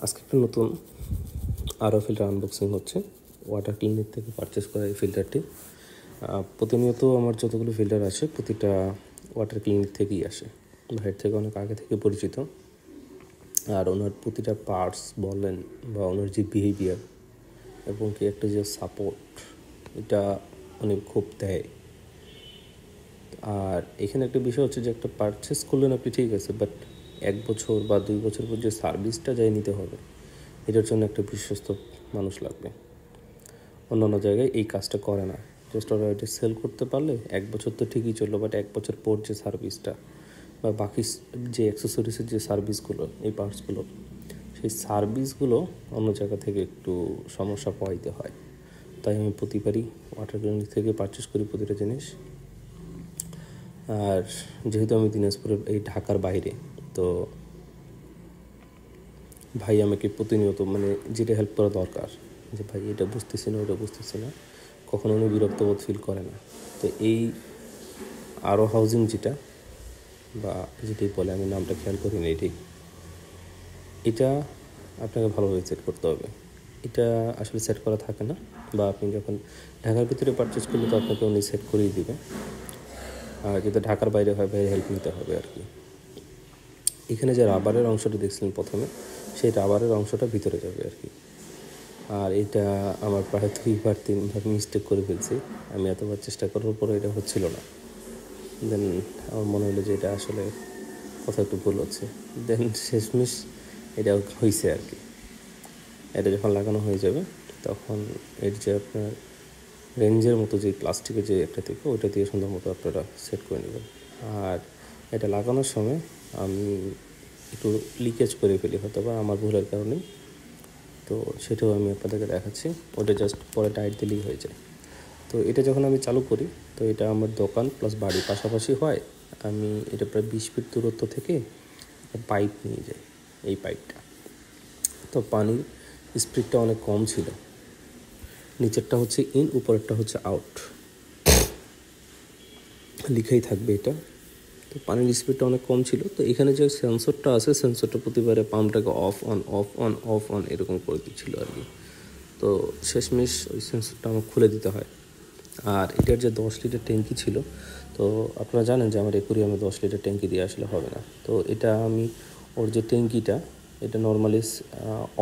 আজকে একটা নতুন আরও ফিল্টার আনবক্সিং হচ্ছে। ওয়াটার ক্লিনিক থেকে পারচেস করা এই ফিল্টারটি। প্রতিনিয়ত আমার যতগুলো ফিল্টার আসে প্রতিটা ওয়াটার ক্লিনিক থেকেই আসে, বাইরের থেকে অনেক আগে থেকে পরিচিত। আর ওনার প্রতিটা পার্টস বলেন বা ওনার যে বিহেভিয়ার এবং কি একটা যে সাপোর্ট, এটা অনেক খুব দেয়। আর এখানে একটা বিষয় হচ্ছে যে একটা পারচেস করলেন আপনি, ঠিক আছে, বাট 1 বছর বা 2 বছর পর যে সার্ভিসটা যাই নিতে হবে, এটার জন্য একটা বিশ্বস্ত মানুষ লাগবে। অন্যান্য জায়গায় এই কাজটা করে না। জাস্ট ওরা এটা সেল করতে পারলে 1 বছর তো ঠিকই চললো, বাট 1 বছর পর যে সার্ভিসটা বা বাকি যে অ্যাক্সেসরিজের যে সার্ভিসগুলো, এই পার্টসগুলো, সেই সার্ভিসগুলো অন্য জায়গা থেকে একটু সমস্যা পাইতে হয়। তাই আমি প্রতিবারই ওয়াটার ক্লিনিক থেকে পারচেস করি প্রতিটা জিনিস। আর যেহেতু আমি দিনাজপুরের এই ঢাকার বাইরে, তো ভাই আমাকে প্রতিনিয়ত যেটা হেল্প করা দরকার, যে ভাই এটা বুঝতেছি না, ওটা বুঝতেছি না, কখনো উনি বিরক্তবোধ ফিল করে না। তো এই আরও হাউজিং যেটা বা যেটাই বলে, আমি নামটা খেয়াল করিনি ঠিক, এটা আপনাকে ভালোভাবে সেট করতে হবে। এটা আসলে সেট করা থাকে না, বা আপনি যখন ঢাকার ভিতরে পারচেস করলে তো আপনাকে উনি সেট করেই দিবে। আর যদি ঢাকার বাইরে হয়, বাইরে হেল্প নিতে হবে আর কি। এখানে যে রাবারের অংশটা দেখছিলেন প্রথমে, সেই রাবারের অংশটা ভিতরে যাবে আর কি। আর এটা আমার প্রায় 2-3বার মিস্টেক করে ফেলছি। আমি এতবার চেষ্টা করার পরে এটা হচ্ছিল না। দেন আমার মনে হলো যে এটা আসলে কোথাও একটু ভুল হচ্ছে। দেন শেষমেশ এটা হয়েছে আর কি। এটা যখন লাগানো হয়ে যাবে, তখন এর যে আপনার রেঞ্জের মতো যে প্লাস্টিকের যে একটা থেকে, ওইটা দিয়ে সুন্দর মতো আপনারা সেট করে নেবেন। আর এটা লাগানোর সময় আমি একটু লিকেজ করে ফেলি, হয়তো বা আমার ভুলের কারণেই। তো সেটাও আমি আপনাদেরকে দেখাচ্ছি। ওটা জাস্ট পরে টাইট দিলেই হয়ে যায়। তো এটা যখন আমি চালু করি, তো এটা আমার দোকান প্লাস বাড়ি পাশাপাশি হয়। আমি এটা প্রায় 20 ফিট দূরত্ব থেকে পাইপ নিয়ে যাই, এই পাইপটা। তো পানির স্পিডটা অনেক কম ছিল। নিচেরটা হচ্ছে ইন, উপরেরটা হচ্ছে আউট, লিখাই থাকবে এটা। তো পানির স্পিডটা অনেক কম ছিল। তো এখানে যে সেন্সরটা আছে, সেন্সরটা প্রতিবারে পাম্পটাকে off on off on off on এরকম করে দিচ্ছিল আর কি। তো শেষমেশ ওই সেন্সরটা আমার খুলে দিতে হয়। আর এটার যে 10 লিটার ট্যাঙ্কি ছিল, তো আপনারা জানেন যে আমার অ্যাকুরিয়ামে 10 লিটার ট্যাঙ্কি দিয়ে আসলে হবে না। তো এটা আমি ওর যে ট্যাঙ্কিটা, এটা নর্মালি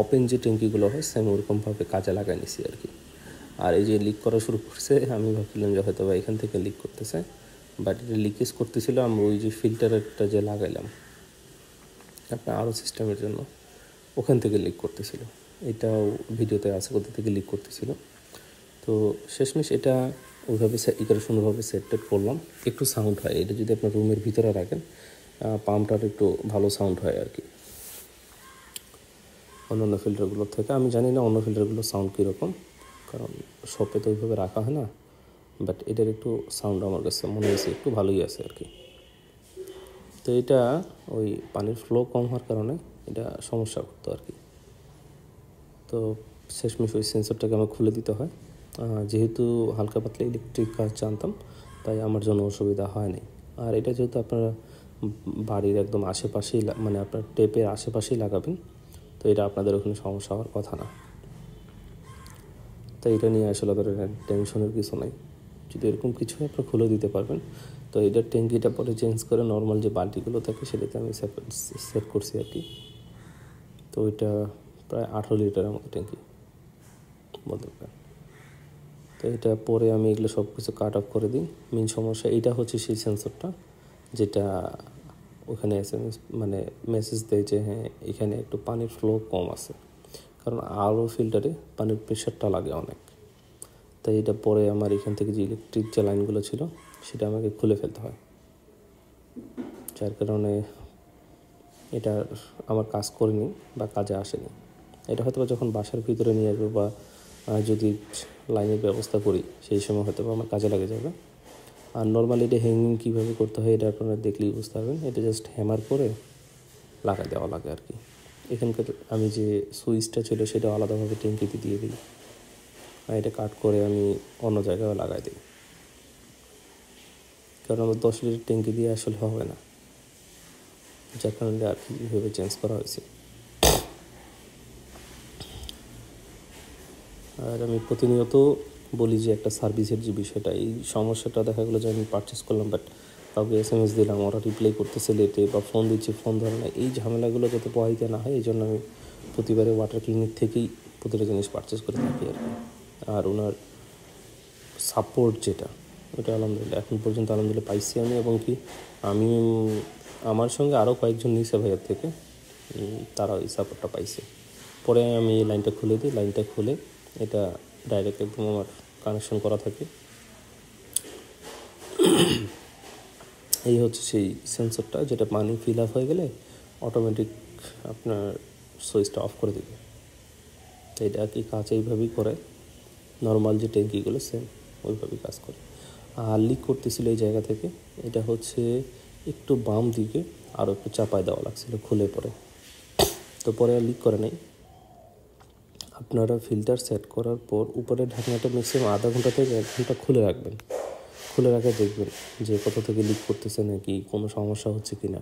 ওপেন যে ট্যাঙ্কিগুলো হয় সেম ওরকমভাবে কাজে লাগাই নিছি আর কি। আর এই যে লিক করা শুরু করছে, আমি ভাবছিলাম যে হয়তো বা এখান থেকে লিক করতেছে, বাট এটা লিকেজ করতেছিল আমি ওই যে ফিল্টারটা যে লাগাইলাম আপনার আরও সিস্টেমের জন্য, ওখান থেকে লিক করতেছিল। এটাও ভিডিওতে আছে, কোথা থেকে লিক করতেছিল। তো শেষমেশ এটা ওইভাবে করে সুন্দরভাবে সেট করলাম। একটু সাউন্ড হয় এটা যদি আপনার রুমের ভিতরে রাখেন, পাম্পটার একটু ভালো সাউন্ড হয় আর কি অন্যান্য ফিল্টারগুলোর থেকে। আমি জানি না অন্য ফিল্টারগুলোর সাউন্ড কীরকম, কারণ শপে তো ওইভাবে রাখা হয় না, বাট এটার একটু সাউন্ড আমার কাছে মনে হয়েছে একটু ভালোই আছে আর কি। তো এটা ওই পানির ফ্লো কম হওয়ার কারণে এটা সমস্যা করতো আর কি। তো শেষমেশ ওই সেন্সরটাকে আমার খুলে দিতে হয়। যেহেতু হালকা পাতলা ইলেকট্রিক কাজ জানতাম, তাই আমার জন্য অসুবিধা হয় নাই। আর এটা যেহেতু আপনারা বাড়ির একদম আশেপাশেই আপনার টেপের আশেপাশেই লাগাবেন, তো এটা আপনাদের ওখানে সমস্যা হওয়ার কথা না। তো এটা নিয়ে আসলে টেনশনের কিছু নাই। যদি এরকম কিছু আপনারা খুলে দিতে পারবেন। তো এটার ট্যাঙ্কিটা পরে চেঞ্জ করে নর্মাল যে বালতিগুলো থাকে সেটাতে আমি সেট করছি আর কি। তো ওইটা প্রায় 18 লিটারের মতো ট্যাঙ্কি বলতে পারেন। তো এটা পরে আমি এগুলো সব কিছু কাট অফ করে দিই। মেন সমস্যা এইটা হচ্ছে সেই সেন্সরটা, যেটা ওখানে SMS মেসেজ দেয় যে হ্যাঁ এখানে একটু পানির ফ্লো কম আছে, কারণ আলো ফিল্টারে পানির প্রেশারটা লাগে অনেক। তাই এটা পরে আমার এখান থেকে যে ইলেকট্রিক যে লাইনগুলো ছিল সেটা আমাকে খুলে ফেলতে হয়, যার কারণে এটা আমার কাজ করেনি বা কাজে আসেনি। এটা হয়তো যখন বাসার ভিতরে নিয়ে আসবো বা যদি লাইনের ব্যবস্থা করি, সেই সময় হয়তো আমার কাজে লাগে যাবে। আর নর্মালি এটা হ্যাঙ্গিং কীভাবে করতে হয় এটা আপনারা দেখলেই বুঝতে পারবেন। এটা জাস্ট হ্যামার করে লাগাই দেওয়া লাগে আর কি। এখানকার আমি যে সুইচটা ছিল সেটা আলাদাভাবে ট্যাঙ্কিতে দিয়ে দিই, আর এটা কাট করে আমি অন্য জায়গায় লাগাই দিই, কারণ আমার 10 লিটার ট্যাঙ্কি দিয়ে আসলে হবে না, যার কারণে আর কি এইভাবে চেঞ্জ করা হয়েছে। আর আমি প্রতিনিয়ত বলি যে একটা সার্ভিসের যে বিষয়টা, এই সমস্যাটা দেখা গেলো যে আমি পারচেস করলাম বাট কাউকে SMS দিলাম, ওরা রিপ্লাই করতেছে লেটে, বা ফোন দিচ্ছি ফোন ধরে না, এই ঝামেলাগুলো যাতে পোহাইতে না হয় এই জন্য আমি প্রতিবারে ওয়াটার ক্লিনিক থেকেই প্রতিটা জিনিস পারচেস করে থাকি আর কি। আর ওনার সাপোর্ট যেটা, ওটা আলহামদুলিল্লাহ এখন পর্যন্ত আলহামদুলিল্লাহ পাইছি আমি, এবং কি আমি আমার সঙ্গে আরও কয়েকজন নিছে ভাইয়ের থেকে, তারা ওই সাপোর্টটা পাইছে। পরে আমি এই লাইনটা খুলে দিই, লাইনটা খুলে এটা ডাইরেক্ট একদম আমার কানেকশন করা থাকে। এই হচ্ছে সেই সেন্সরটা, যেটা পানি ফিল আপ হয়ে গেলে অটোমেটিক আপনার সুইচটা অফ করে দেবে। তো এটা কি কাজ এইভাবেই করে, নর্মাল যে ট্যাঙ্কিগুলো সেম ওইভাবেই কাজ করে। আর লিক করতেছিল এই জায়গা থেকে, এটা হচ্ছে একটু বাম দিকে আরও একটু চাপায় দেওয়া লাগছিল খুলে পরে, তো পরে আর লিক করে নাই। আপনারা ফিল্টার সেট করার পর উপরের ঢাকনাটা ম্যাক্সিমাম আধা ঘন্টা থেকে 1 ঘন্টা খুলে রাখবেন। খুলে রাখা দেখবেন যে কোথা থেকে লিক করতেছে নাকি কোনো সমস্যা হচ্ছে কি না,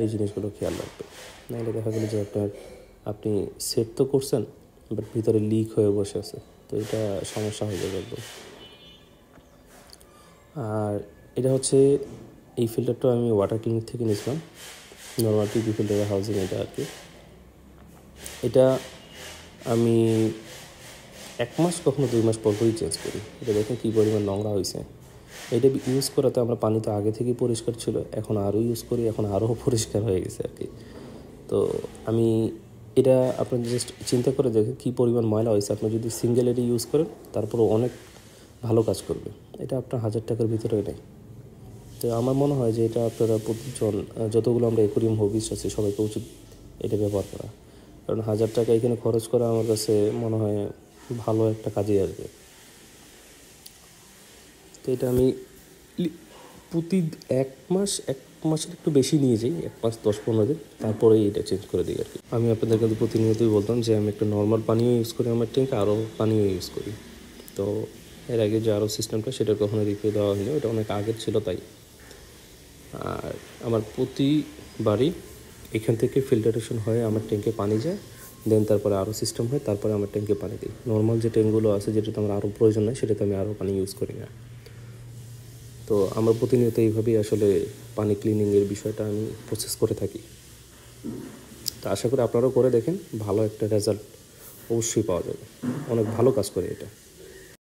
এই জিনিসগুলো খেয়াল রাখবেন। নাহলে দেখা গেলো যে আপনি সেট তো করছেন বাট ভিতরে লিক হয়ে বসে আছে, তো এটা সমস্যা হয়ে যাবে একদম। আর এটা হচ্ছে এই ফিল্টারটা আমি ওয়াটার ক্লিনিক থেকে নিয়েছিলাম, নর্মাল টিপি ফিল্টারের হাউজিং এটা আর কি। এটা আমি 1 মাস কখনো 2 মাস পর পরই চেঞ্জ করি। এটা দেখেন কী পরিমাণ নোংরা হয়েছে। এটা ইউজ করাতে আমরা পানি তো আগে থেকেই পরিষ্কার ছিল, এখন আরও ইউজ করি, এখন আরও পরিষ্কার হয়ে গেছে আর কি। তো আমি এটা আপনার জাস্ট চিন্তা করে দেখেন কী পরিমাণ ময়লা হয়েছে। আপনি যদি সিঙ্গেল এটি ইউজ করেন তারপরেও অনেক ভালো কাজ করবে। এটা আপনার 1000 টাকার ভিতরে নেই। তো আমার মনে হয় যে এটা আপনারা প্রতিজন যতগুলো আমরা অ্যাকোয়ারিয়াম হবিস আছে সবাইকে উচিত এটা ব্যবহার করা, কারণ 1000 টাকা এখানে খরচ করা আমার কাছে মনে হয় ভালো একটা কাজে আসবে। তো এটা আমি প্রতি 1 মাসের একটু বেশি নিয়ে যাই, 1 মাস 10-15 দিন, তারপরেই এটা চেঞ্জ করে দিই আর কি। আমি আপনাদের কাছে প্রতিনিয়তই বলতাম যে আমি একটা নর্মাল পানিও ইউজ করি আমার ট্যাঙ্কে, আরও পানিও ইউজ করি। তো এর আগে যে আরও সিস্টেমটা সেটা কখনো রিপ্লাই দেওয়া হয়নি, ওটা অনেক আগের ছিল তাই। আর আমার প্রতিবারই এখান থেকে ফিল্টারেশন হয়ে আমার ট্যাঙ্কে পানি যায়, দেন তারপরে আরও সিস্টেম হয়, তারপরে আমার ট্যাঙ্কে পানি দিই। নর্মাল যে ট্যাঙ্কগুলো আছে যেটাতে আমার আরও প্রয়োজন হয় সেটাতে আমি আরও পানি ইউজ করি না। তো আমরা প্রতিনিয়ত এইভাবেই আসলে পানি ক্লিনিংয়ের বিষয়টা আমি প্রসেস করে থাকি। তো আশা করি আপনারাও করে দেখেন, ভালো একটা রেজাল্ট অবশ্যই পাওয়া যাবে। অনেক ভালো কাজ করে এটা।